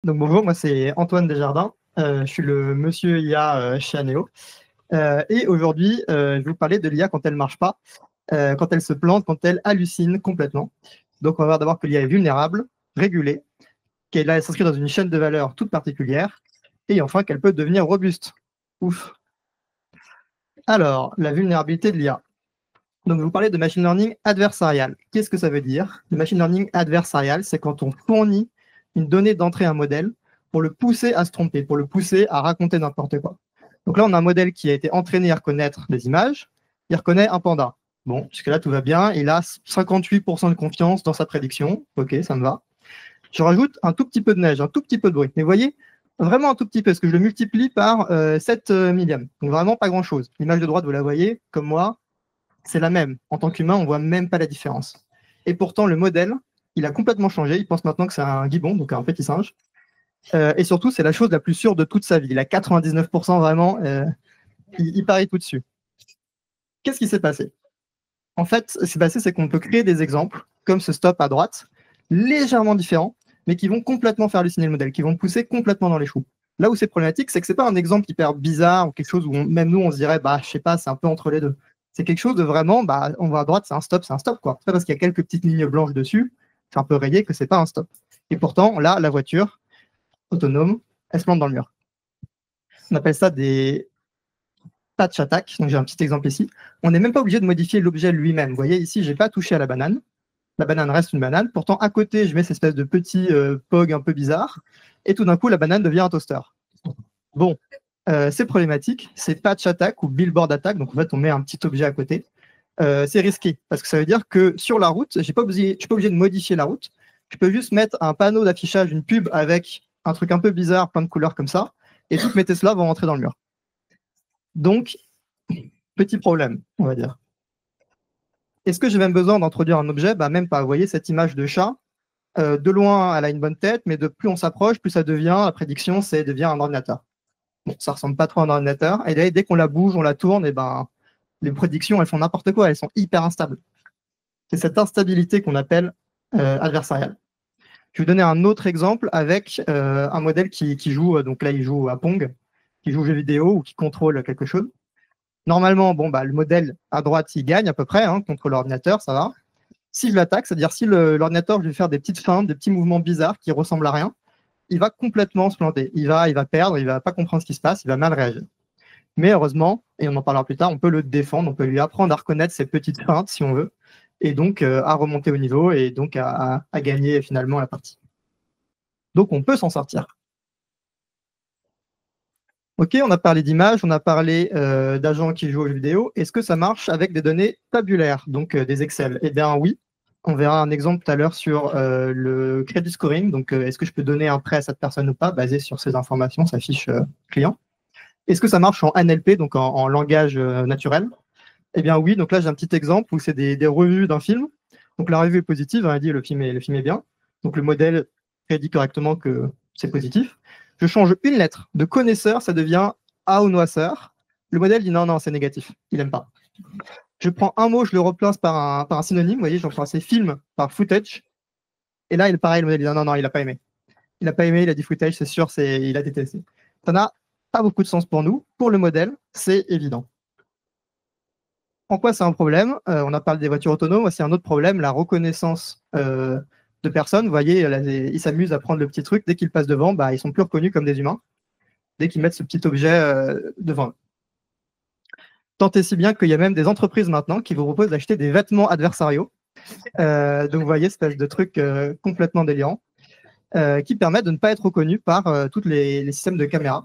Donc bonjour, moi c'est Antoine Desjardins, je suis le monsieur IA chez Aneo. Et aujourd'hui, je vais vous parler de l'IA quand elle ne marche pas, quand elle se plante, quand elle hallucine complètement. Donc on va voir d'abord que l'IA est vulnérable, régulée, qu'elle s'inscrit dans une chaîne de valeur toute particulière, et enfin qu'elle peut devenir robuste. Ouf. Alors, la vulnérabilité de l'IA. Donc je vais vous parler de machine learning adversarial. Qu'est-ce que ça veut dire? Le machine learning adversarial, c'est quand on fournit une donnée d'entrée à un modèle pour le pousser à se tromper, pour le pousser à raconter n'importe quoi. Donc là, on a un modèle qui a été entraîné à reconnaître des images. Il reconnaît un panda. Bon, jusque-là, tout va bien. Il a 58% de confiance dans sa prédiction. OK, ça me va. Je rajoute un tout petit peu de neige, un tout petit peu de bruit. Mais vous voyez, vraiment un tout petit peu, parce que je le multiplie par 7 millièmes. Donc vraiment pas grand-chose. L'image de droite, vous la voyez, comme moi, c'est la même. En tant qu'humain, on ne voit même pas la différence. Et pourtant, le modèle, il a complètement changé. Il pense maintenant que c'est un gibbon, donc un petit singe. Et surtout, c'est la chose la plus sûre de toute sa vie. Il a 99% vraiment, il parie tout dessus. Qu'est-ce qui s'est passé? En fait, ce qui s'est passé, c'est qu'on peut créer des exemples, comme ce stop à droite, légèrement différents, mais qui vont complètement faire halluciner le modèle, qui vont le pousser complètement dans les choux. Là où c'est problématique, c'est que ce n'est pas un exemple hyper bizarre ou quelque chose où même nous, on se dirait, bah, je sais pas, c'est un peu entre les deux. C'est quelque chose de vraiment, bah, on va à droite, c'est un stop, quoi. C'est pas parce qu'il y a quelques petites lignes blanches dessus, c'est un peu rayé que c'est pas un stop. Et pourtant, là, la voiture autonome, elle se plante dans le mur. On appelle ça des patch attack. Donc j'ai un petit exemple ici. On n'est même pas obligé de modifier l'objet lui-même. Vous voyez ici, j'ai pas touché à la banane. La banane reste une banane. Pourtant, à côté, je mets cette espèce de petit POG un peu bizarre. Et tout d'un coup, la banane devient un toaster. Bon, c'est problématique. C'est patch attack ou billboard attack. Donc en fait, on met un petit objet à côté. C'est risqué parce que ça veut dire que sur la route, je ne suis pas obligé de modifier la route. Je peux juste mettre un panneau d'affichage, une pub avec un truc un peu bizarre, plein de couleurs comme ça, et toutes mes Tesla vont rentrer dans le mur. Donc, petit problème, on va dire. Est-ce que j'ai même besoin d'introduire un objet? Bah, même pas. Vous voyez cette image de chat, de loin, elle a une bonne tête, mais de plus on s'approche, plus ça devient, la prédiction, c'est devient un ordinateur. Bon, ça ressemble pas trop à un ordinateur. Et là, dès qu'on la bouge, on la tourne, et ben, les prédictions, elles font n'importe quoi, elles sont hyper instables. C'est cette instabilité qu'on appelle adversariale. Je vais vous donner un autre exemple avec un modèle qui joue, donc là, il joue à Pong, qui joue aux jeux vidéo ou qui contrôle quelque chose. Normalement, bon, bah, le modèle à droite, il gagne à peu près contre l'ordinateur, ça va. Si je l'attaque, c'est-à-dire si l'ordinateur, je vais faire des petites feintes, des petits mouvements bizarres qui ressemblent à rien, il va complètement se planter. Il va perdre, il va pas comprendre ce qui se passe, il va mal réagir. Mais heureusement, et on en parlera plus tard, on peut le défendre, on peut lui apprendre à reconnaître ces petites feintes si on veut, et donc à remonter au niveau et donc à gagner finalement la partie. Donc on peut s'en sortir. Ok, on a parlé d'images, on a parlé d'agents qui jouent aux jeux vidéo. Est-ce que ça marche avec des données tabulaires, donc des Excel? Eh bien oui. On verra un exemple tout à l'heure sur le credit scoring. Donc, est-ce que je peux donner un prêt à cette personne ou pas, basé sur ces informations, sa fiche client? Est-ce que ça marche en NLP, donc en langage naturel? Eh bien oui. Donc là, j'ai un petit exemple où c'est des revues d'un film. Donc la revue est positive, elle dit le film est bien. Donc le modèle prédit correctement que c'est positif. Je change une lettre de connaisseur, ça devient aonoisseur. Le modèle dit non, non, c'est négatif, il n'aime pas. Je prends un mot, je le replace par un synonyme, vous voyez, j'en remplace film par footage. Et là, il est pareil, le modèle dit non, non, non, il n'a pas aimé. Il n'a pas aimé, il a dit footage, c'est sûr, il a détesté. Ça n'a pas beaucoup de sens pour nous. Pour le modèle, c'est évident. En quoi c'est un problème? On a parlé des voitures autonomes, c'est un autre problème, la reconnaissance de personnes. Vous voyez, là, ils s'amusent à prendre le petit truc. Dès qu'ils passent devant, bah, ils sont plus reconnus comme des humains. Dès qu'ils mettent ce petit objet devant eux. Tant et si bien qu'il y a même des entreprises maintenant qui vous proposent d'acheter des vêtements adversariaux. Donc vous voyez, espèce de truc complètement délirant, qui permettent de ne pas être reconnus par tous les systèmes de caméra.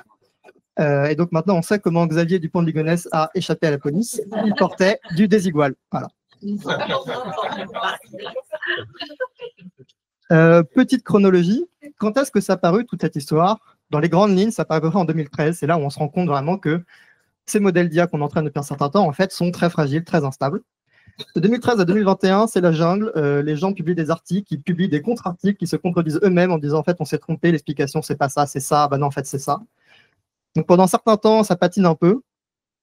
Et donc maintenant, on sait comment Xavier Dupont de Ligonnès a échappé à la police. Il portait du désigual. Voilà. Petite chronologie. Quand est-ce que ça a paru, toute cette histoire? Dans les grandes lignes, ça paraît à peu près en 2013. C'est là où on se rend compte vraiment que ces modèles d'IA qu'on entraîne depuis un certain temps, en fait, sont très fragiles, très instables. De 2013 à 2021, c'est la jungle. Les gens publient des articles, ils publient des contre-articles qui se contredisent eux-mêmes en disant en fait, on s'est trompé, l'explication, c'est pas ça, c'est ça. Bah non, en fait, c'est ça. Donc pendant un certain temps, ça patine un peu.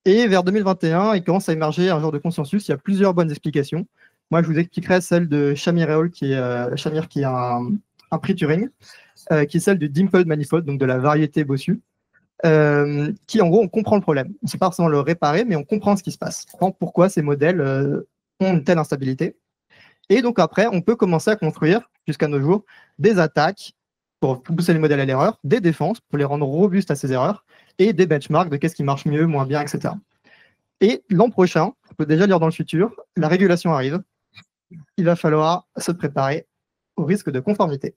Et vers 2021, il commence à émerger un genre de consensus. Il y a plusieurs bonnes explications. Moi, je vous expliquerai celle de Shamir Reol, qui est Shamir, qui a un prix Turing. qui est celle du Dimpled Manifold, donc de la variété Bossu, qui en gros, on comprend le problème. On ne sait pas forcément le réparer, mais on comprend ce qui se passe. On comprend pourquoi ces modèles ont une telle instabilité. Et donc après, on peut commencer à construire, jusqu'à nos jours, des attaques pour pousser les modèles à l'erreur, des défenses pour les rendre robustes à ces erreurs, et des benchmarks de qu'est-ce qui marche mieux, moins bien, etc. Et l'an prochain, on peut déjà lire dans le futur, la régulation arrive. Il va falloir se préparer au risque de conformité.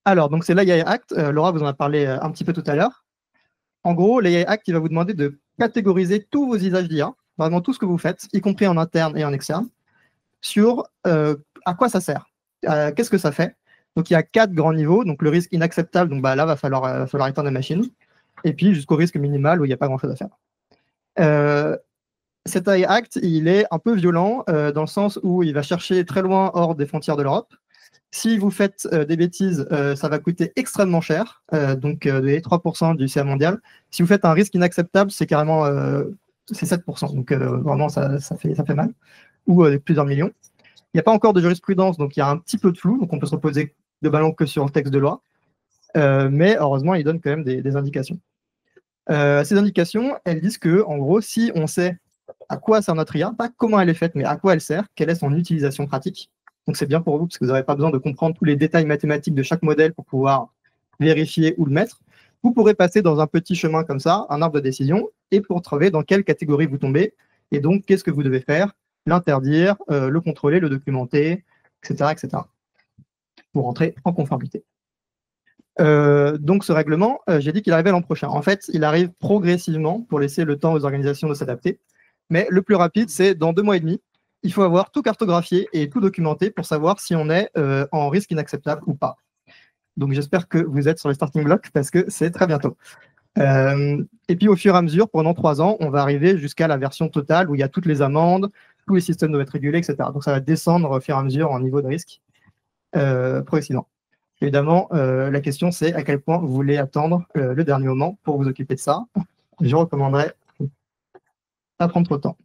Alors, donc c'est l'AI Act. Laura vous en a parlé un petit peu tout à l'heure. En gros, l'AI Act, il va vous demander de catégoriser tous vos usages d'IA, vraiment tout ce que vous faites, y compris en interne et en externe, sur à quoi ça sert, qu'est-ce que ça fait. Donc, il y a 4 grands niveaux. Donc, le risque inacceptable, donc là, va falloir éteindre la machine. Et puis, jusqu'au risque minimal, où il n'y a pas grand-chose à faire. Cet AI Act, il est un peu violent dans le sens où il va chercher très loin hors des frontières de l'Europe. Si vous faites des bêtises, ça va coûter extrêmement cher, donc les 3% du CA mondial. Si vous faites un risque inacceptable, c'est carrément c'est 7%, donc vraiment ça fait mal, ou plusieurs millions. Il n'y a pas encore de jurisprudence, donc il y a un petit peu de flou, donc on peut se reposer de ballon que sur le texte de loi, mais heureusement, il donne quand même des indications. Ces indications, elles disent que, en gros, si on sait à quoi sert notre IA, pas comment elle est faite, mais à quoi elle sert, quelle est son utilisation pratique. Donc c'est bien pour vous, parce que vous n'aurez pas besoin de comprendre tous les détails mathématiques de chaque modèle pour pouvoir vérifier où le mettre. Vous pourrez passer dans un petit chemin comme ça, un arbre de décision, et pour trouver dans quelle catégorie vous tombez, et donc qu'est-ce que vous devez faire, l'interdire, le contrôler, le documenter, etc., pour entrer en conformité. Donc ce règlement, j'ai dit qu'il arrivait l'an prochain. En fait, il arrive progressivement pour laisser le temps aux organisations de s'adapter. Mais le plus rapide, c'est dans 2 mois et demi. Il faut avoir tout cartographié et tout documenté pour savoir si on est en risque inacceptable ou pas. Donc j'espère que vous êtes sur les starting blocks parce que c'est très bientôt. Et puis au fur et à mesure, pendant 3 ans, on va arriver jusqu'à la version totale où il y a toutes les amendes, tous les systèmes doivent être régulés, etc. Donc ça va descendre au fur et à mesure en niveau de risque progressivement. Évidemment, la question c'est à quel point vous voulez attendre le dernier moment pour vous occuper de ça. Je recommanderais pas prendre trop de temps.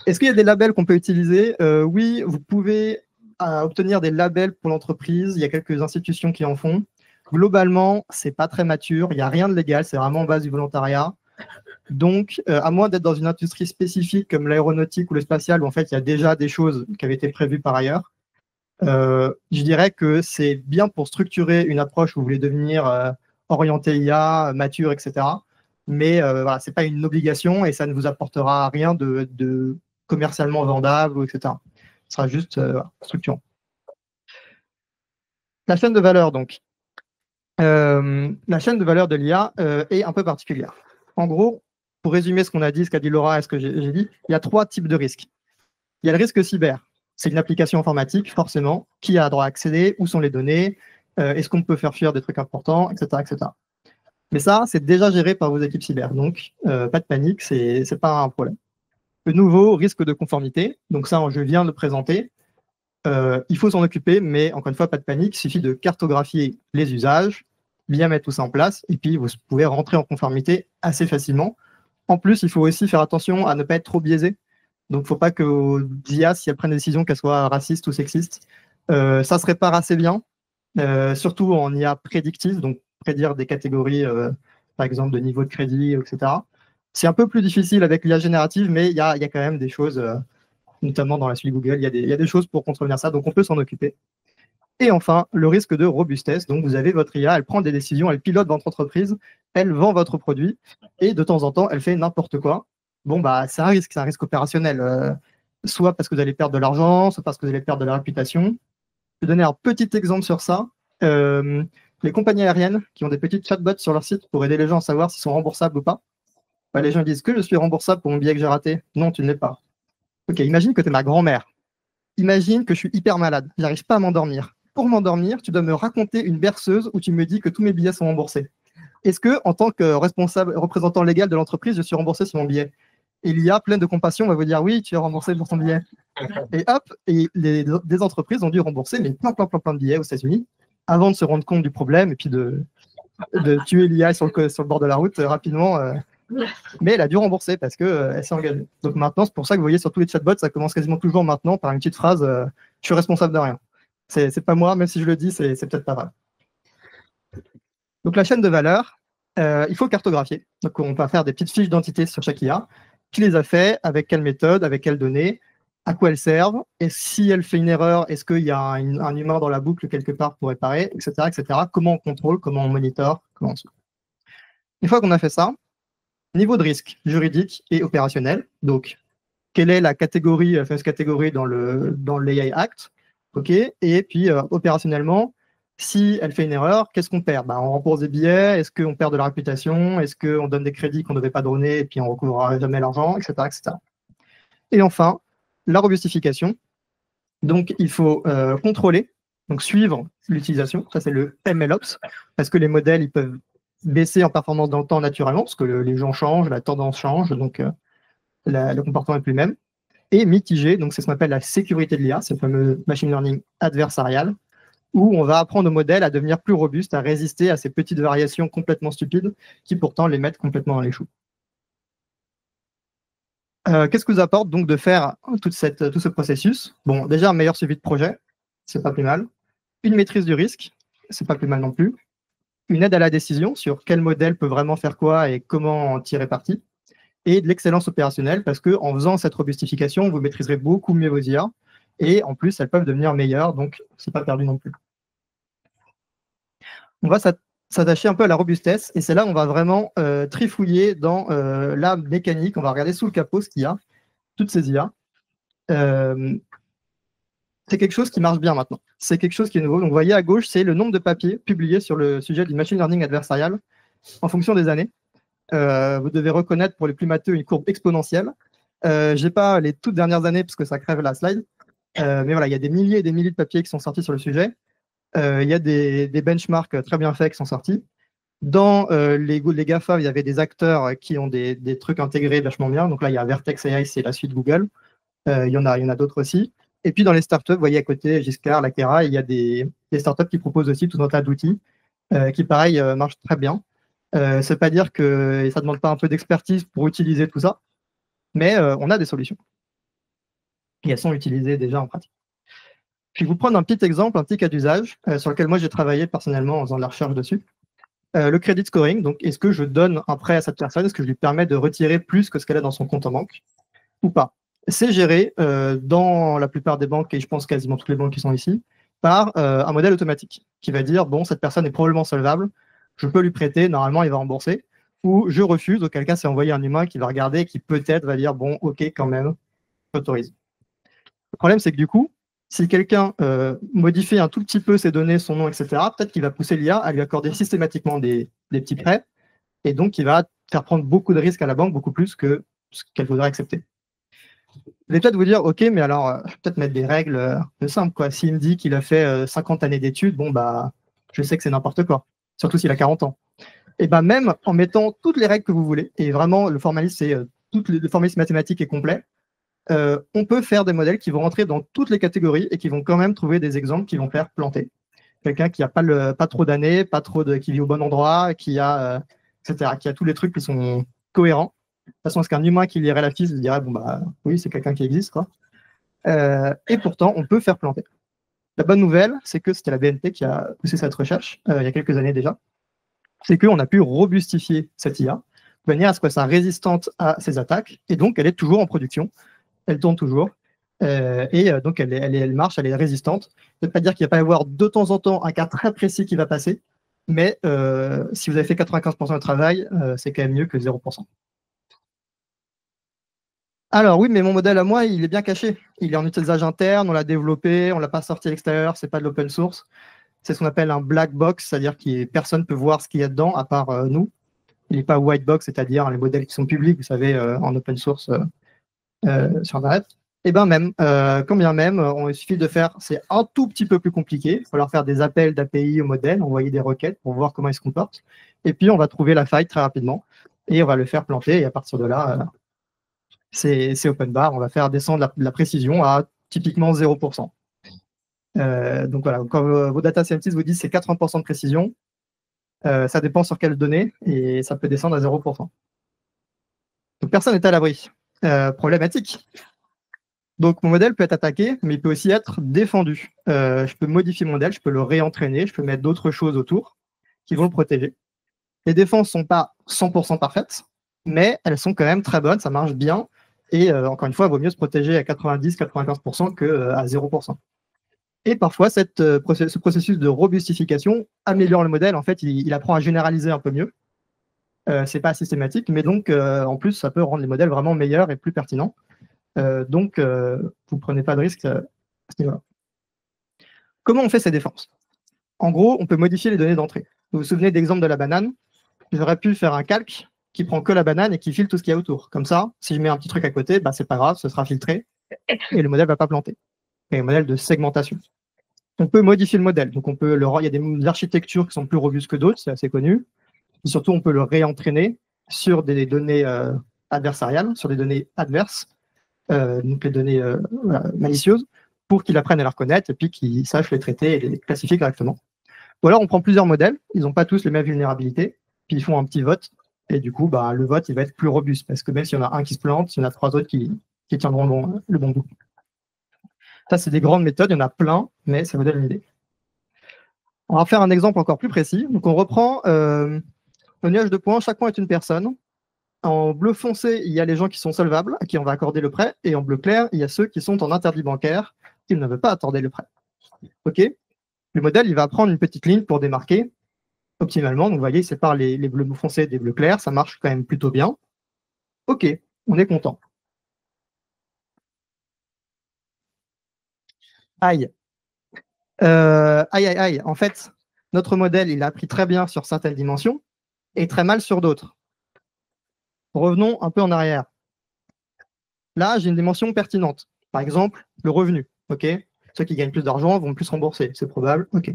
Est-ce qu'il y a des labels qu'on peut utiliser? Oui, vous pouvez obtenir des labels pour l'entreprise. Il y a quelques institutions qui en font. Globalement, c'est pas très mature. Il n'y a rien de légal. C'est vraiment en base du volontariat. Donc, à moins d'être dans une industrie spécifique comme l'aéronautique ou le spatial, où en fait il y a déjà des choses qui avaient été prévues par ailleurs, je dirais que c'est bien pour structurer une approche où vous voulez devenir orienté IA, mature, etc. Mais voilà, ce n'est pas une obligation et ça ne vous apportera rien de commercialement vendable, etc. Ce sera juste structurant. La chaîne de valeur, donc. La chaîne de valeur de l'IA est un peu particulière. En gros, pour résumer ce qu'on a dit, ce qu'a dit Laura et ce que j'ai dit, il y a 3 types de risques. Il y a le risque cyber. C'est une application informatique, forcément. Qui a droit à accéder? Où sont les données? Est-ce qu'on peut faire fuir des trucs importants, etc., etc. Mais ça, c'est déjà géré par vos équipes cyber. Donc, pas de panique, c'est pas un problème. Le nouveau risque de conformité. Donc ça, je viens de le présenter. Il faut s'en occuper, mais encore une fois, pas de panique. Il suffit de cartographier les usages, bien mettre tout ça en place, et puis vous pouvez rentrer en conformité assez facilement. En plus, il faut aussi faire attention à ne pas être trop biaisé. Donc, il ne faut pas que vos IA, si elles prennent des décisions, qu'elles soient racistes ou sexistes. Ça se répare assez bien, surtout en IA prédictive, donc prédire des catégories, par exemple, de niveau de crédit, etc. C'est un peu plus difficile avec l'IA générative, mais il y a quand même des choses, notamment dans la suite Google, il y a des choses pour contrevenir ça, donc on peut s'en occuper. Et enfin, le risque de robustesse. Donc, vous avez votre IA, elle prend des décisions, elle pilote votre entreprise, elle vend votre produit, et de temps en temps, elle fait n'importe quoi. Bon, bah, c'est un risque opérationnel. Soit parce que vous allez perdre de l'argent, soit parce que vous allez perdre de la réputation. Je vais donner un petit exemple sur ça. Les compagnies aériennes qui ont des petites chatbots sur leur site pour aider les gens à savoir s'ils sont remboursables ou pas. Bah, les gens disent que je suis remboursable pour mon billet que j'ai raté. Non, tu ne l'es pas. Ok, imagine que tu es ma grand-mère. Imagine que je suis hyper malade. J'arrive pas à m'endormir. Pour m'endormir, tu dois me raconter une berceuse où tu me dis que tous mes billets sont remboursés. Est-ce que, en tant que représentant légal de l'entreprise, je suis remboursé sur mon billet? Et l'IA, pleine de compassion, va vous dire oui, tu es remboursé pour ton billet. Et hop, et des entreprises ont dû rembourser mais plein de billets aux États-Unis avant de se rendre compte du problème et puis de tuer l'IA sur le bord de la route rapidement. Mais elle a dû rembourser parce qu'elle s'est engagée. Donc maintenant, c'est pour ça que vous voyez sur tous les chatbots, ça commence quasiment toujours maintenant par une petite phrase je suis responsable de rien. C'est pas moi, même si je le dis, c'est peut-être pas vrai. Donc la chaîne de valeur, il faut cartographier. Donc on va faire des petites fiches d'identité sur chaque IA. Qui les a fait, avec quelle méthode, avec quelles données, à quoi elles servent, et si elle fait une erreur, est-ce qu'il y a un humain dans la boucle quelque part pour réparer, etc., etc. Comment on contrôle, comment on monitor, comment on suit. Une fois qu'on a fait ça, niveau de risque juridique et opérationnel, donc quelle est la catégorie, la fameuse catégorie dans l'AI Act, ok, et puis opérationnellement, si elle fait une erreur, qu'est-ce qu'on perd? On rembourse des billets, est-ce qu'on perd de la réputation, est-ce qu'on donne des crédits qu'on ne devait pas donner et puis on ne recouvrera jamais l'argent, etc., etc. Et enfin, la robustification. Donc, il faut contrôler, donc suivre l'utilisation. Ça, c'est le MLOps, parce que les modèles, ils peuvent baisser en performance dans le temps naturellement, parce que les gens changent, la tendance change, donc le comportement n'est plus le même. Et mitiger, donc c'est ce qu'on appelle la sécurité de l'IA, c'est le fameux machine learning adversarial, où on va apprendre au modèle à devenir plus robuste, à résister à ces petites variations complètement stupides qui pourtant les mettent complètement dans les choux. Qu'est-ce que vous apporte donc de faire tout ce processus? Bon, déjà un meilleur suivi de projet, c'est pas plus mal. Une maîtrise du risque, c'est pas plus mal non plus. Une aide à la décision sur quel modèle peut vraiment faire quoi et comment en tirer parti. Et de l'excellence opérationnelle, parce qu'en faisant cette robustification, vous maîtriserez beaucoup mieux vos IA, et en plus, elles peuvent devenir meilleures, donc c'est pas perdu non plus. On va s'attacher un peu à la robustesse, et c'est là où on va vraiment trifouiller dans la mécanique. On va regarder sous le capot ce qu'il y a, toutes ces IA. C'est quelque chose qui marche bien maintenant. C'est quelque chose qui est nouveau. Donc, vous voyez à gauche, c'est le nombre de papiers publiés sur le sujet du machine learning adversarial en fonction des années. Vous devez reconnaître pour les plus matheux une courbe exponentielle. Je n'ai pas les toutes dernières années parce que ça crève la slide. Mais voilà, il y a des milliers et des milliers de papiers qui sont sortis sur le sujet. Il y a des benchmarks très bien faits qui sont sortis. Dans les GAFA, il y avait des acteurs qui ont des trucs intégrés vachement bien. Donc là, il y a Vertex AI, c'est la suite Google. Il y en a d'autres aussi. Et puis dans les startups, vous voyez à côté, Giscard, Lakera, il y a des startups qui proposent aussi tout un tas d'outils qui, pareil, marchent très bien. Ça ne veut pas dire que ça ne demande pas un peu d'expertise pour utiliser tout ça, mais on a des solutions. Et elles sont utilisées déjà en pratique. Je vais vous prendre un petit exemple, un petit cas d'usage sur lequel moi j'ai travaillé personnellement en faisant de la recherche dessus. Le credit scoring, donc est-ce que je donne un prêt à cette personne? Est-ce que je lui permets de retirer plus que ce qu'elle a dans son compte en banque ou pas? C'est géré dans la plupart des banques, et je pense quasiment toutes les banques qui sont ici, par un modèle automatique qui va dire, bon, cette personne est probablement solvable, je peux lui prêter, normalement il va rembourser, ou je refuse, auquel cas c'est envoyer un humain qui va regarder et qui peut-être va dire, bon, ok, quand même, j'autorise. Le problème, c'est que du coup, si quelqu'un modifie un tout petit peu ses données, son nom, etc., peut-être qu'il va pousser l'IA à lui accorder systématiquement des petits prêts, et donc il va faire prendre beaucoup de risques à la banque, beaucoup plus que ce qu'elle voudrait accepter. Je vais peut-être vous dire, ok, mais alors, je vais peut-être mettre des règles simples, quoi. S'il me dit qu'il a fait 50 années d'études, bon, bah, je sais que c'est n'importe quoi, surtout s'il a 40 ans. Et ben même en mettant toutes les règles que vous voulez, et vraiment, le formalisme, c'est le formalisme mathématique est complet, on peut faire des modèles qui vont rentrer dans toutes les catégories et qui vont quand même trouver des exemples qui vont faire planter. Quelqu'un qui n'a pas trop d'années, qui vit au bon endroit, etc., qui a tous les trucs qui sont cohérents. De toute façon, est-ce qu'un humain qui lirait la fiche se dirait, bon, bah oui, c'est quelqu'un qui existe, quoi. Et pourtant, on peut faire planter. La bonne nouvelle, c'est que c'était la BNP qui a poussé cette recherche il y a quelques années déjà. C'est qu'on a pu robustifier cette IA de manière à ce qu'elle soit résistante à ces attaques, et donc elle est toujours en production, elle tourne toujours, et donc elle marche, elle est résistante. Ça ne veut pas dire qu'il ne va pas y avoir de temps en temps un cas très précis qui va passer, mais si vous avez fait 95% du travail, c'est quand même mieux que 0%. Alors oui, mais mon modèle à moi, il est bien caché. Il est en utilisation interne, on l'a développé, on ne l'a pas sorti à l'extérieur, ce n'est pas de l'open source. C'est ce qu'on appelle un black box, c'est-à-dire que personne ne peut voir ce qu'il y a dedans, à part nous. Il n'est pas white box, c'est-à-dire les modèles qui sont publics, vous savez, en open source sur Internet. Et bien même, quand bien même, il suffit de faire, c'est un tout petit peu plus compliqué. Il va falloir faire des appels d'API au modèle, envoyer des requêtes pour voir comment il se comporte. Et puis, on va trouver la faille très rapidement et on va le faire planter. Et à partir de là, c'est open bar. On va faire descendre la précision à typiquement 0%. Donc voilà, quand vos data scientists vous disent c'est 80% de précision, ça dépend sur quelles données et ça peut descendre à 0%. Donc personne n'est à l'abri. Problématique. Donc mon modèle peut être attaqué, mais il peut aussi être défendu. Je peux modifier mon modèle, je peux le réentraîner, je peux mettre d'autres choses autour qui vont le protéger. Les défenses ne sont pas 100% parfaites, mais elles sont quand même très bonnes, ça marche bien. Et encore une fois, il vaut mieux se protéger à 90-95% qu'à 0%. Et parfois, ce processus de robustification améliore le modèle. En fait, il apprend à généraliser un peu mieux. Ce n'est pas systématique, mais donc, en plus, ça peut rendre les modèles vraiment meilleurs et plus pertinents. Donc, vous ne prenez pas de risque à ce niveau-là. Comment on fait ces défenses? En gros, on peut modifier les données d'entrée. Vous vous souvenez d'exemple de la banane? J'aurais pu faire un calque qui prend que la banane et qui file tout ce qu'il y a autour. Comme ça, si je mets un petit truc à côté, bah, c'est pas grave, ce sera filtré et le modèle ne va pas planter. C'est un modèle de segmentation. On peut modifier le modèle. Donc il y a des architectures qui sont plus robustes que d'autres, c'est assez connu. Et surtout, on peut le réentraîner sur des données adversariales, sur des données adverses, donc les données malicieuses, pour qu'il apprenne à les reconnaître et puis qu'il sache les traiter et les classifier correctement. Ou alors, on prend plusieurs modèles, ils n'ont pas tous les mêmes vulnérabilités, puis ils font un petit vote, et du coup, bah, le vote il va être plus robuste, parce que même s'il y en a un qui se plante, il y en a 3 autres qui tiendront le bon bout. Ça, c'est des grandes méthodes, il y en a plein, mais ça vous donne une idée. On va faire un exemple encore plus précis. Donc, on reprend le nuage de points, chaque point est une personne. En bleu foncé, il y a les gens qui sont solvables, à qui on va accorder le prêt, et en bleu clair, il y a ceux qui sont en interdit bancaire, qui ne veulent pas accorder le prêt. OK. Le modèle, il va prendre une petite ligne pour démarquer optimalement. Donc, vous voyez, il sépare les bleus foncés des bleus clairs. Ça marche quand même plutôt bien. OK, on est content. Aïe. Aïe. En fait, notre modèle, il a appris très bien sur certaines dimensions et très mal sur d'autres. Revenons un peu en arrière. Là, j'ai une dimension pertinente. Par exemple, le revenu. OK. Ceux qui gagnent plus d'argent vont plus rembourser. C'est probable. OK.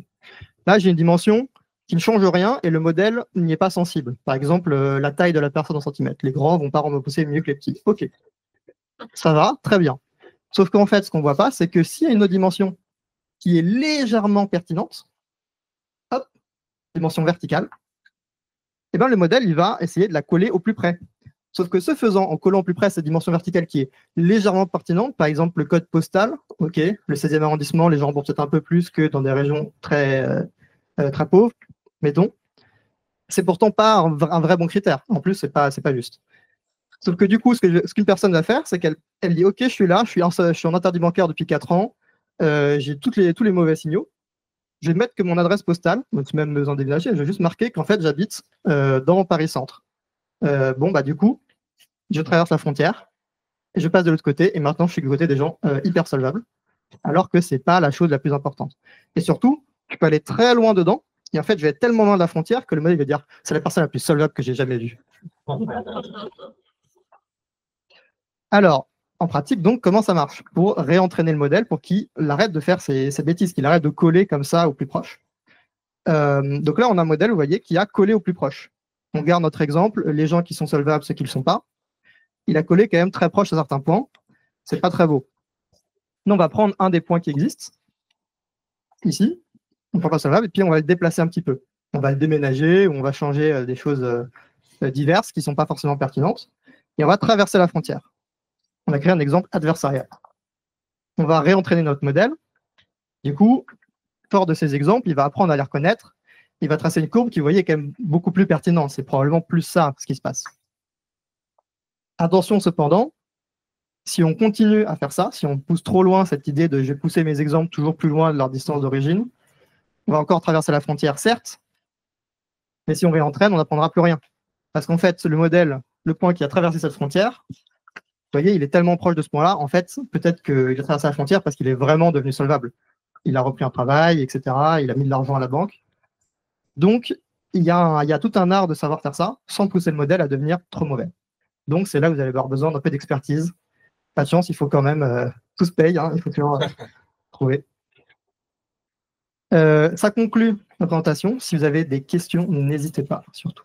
Là, j'ai une dimension qui ne change rien et le modèle n'y est pas sensible. Par exemple, la taille de la personne en centimètres. Les grands vont pas rembourser mieux que les petits. OK. Ça va, très bien. Sauf qu'en fait, ce qu'on ne voit pas, c'est que s'il y a une autre dimension qui est légèrement pertinente, hop, dimension verticale, eh ben, le modèle il va essayer de la coller au plus près. Sauf que ce faisant, en collant au plus près cette dimension verticale qui est légèrement pertinente, par exemple le code postal, ok, le 16e arrondissement, les gens remboursent peut-être un peu plus que dans des régions très pauvres, mettons, c'est pourtant pas un vrai bon critère. En plus, c'est pas juste. Sauf que du coup, ce qu'une personne va faire, c'est qu'elle dit ok, je suis là, je suis en interdit bancaire depuis 4 ans, j'ai tous les mauvais signaux. Je vais mettre que mon adresse postale, donc même besoin de déménager, je vais juste marquer qu'en fait j'habite dans Paris Centre. Bon, bah du coup, je traverse la frontière, et je passe de l'autre côté, et maintenant je suis du côté des gens hyper solvables, alors que c'est pas la chose la plus importante. Et surtout, je peux aller très loin dedans, et en fait, je vais être tellement loin de la frontière que le modèle va dire c'est la personne la plus solvable que j'ai jamais vue. Alors, en pratique, donc, comment ça marche pour réentraîner le modèle pour qu'il arrête de faire ces bêtises, qu'il arrête de coller comme ça au plus proche. Donc là, on a un modèle, vous voyez, qui a collé au plus proche. On garde notre exemple, les gens qui sont solvables, ceux qui ne le sont pas. Il a collé quand même très proche à certains points. C'est pas très beau. Nous, on va prendre un des points qui existent, ici, on ne prend pas solvable, et puis on va le déplacer un petit peu. On va le déménager, ou on va changer des choses diverses qui ne sont pas forcément pertinentes, et on va traverser la frontière. On a créé un exemple adversarial. On va réentraîner notre modèle. Du coup, fort de ces exemples, il va apprendre à les reconnaître. Il va tracer une courbe qui, vous voyez, est quand même beaucoup plus pertinente. C'est probablement plus ça ce qui se passe. Attention cependant, si on continue à faire ça, si on pousse trop loin cette idée de je vais pousser mes exemples toujours plus loin de leur distance d'origine, on va encore traverser la frontière, certes, mais si on réentraîne, on n'apprendra plus rien. Parce qu'en fait, le modèle, le point qui a traversé cette frontière, vous voyez, il est tellement proche de ce point-là, en fait, peut-être qu'il a traversé la frontière parce qu'il est vraiment devenu solvable. Il a repris un travail, etc. Il a mis de l'argent à la banque. Donc, il y a tout un art de savoir faire ça sans pousser le modèle à devenir trop mauvais. Donc, c'est là que vous allez avoir besoin d'un peu d'expertise. Patience, il faut quand même, tout se paye, hein, il faut toujours trouver. Ça conclut la présentation. Si vous avez des questions, n'hésitez pas, surtout.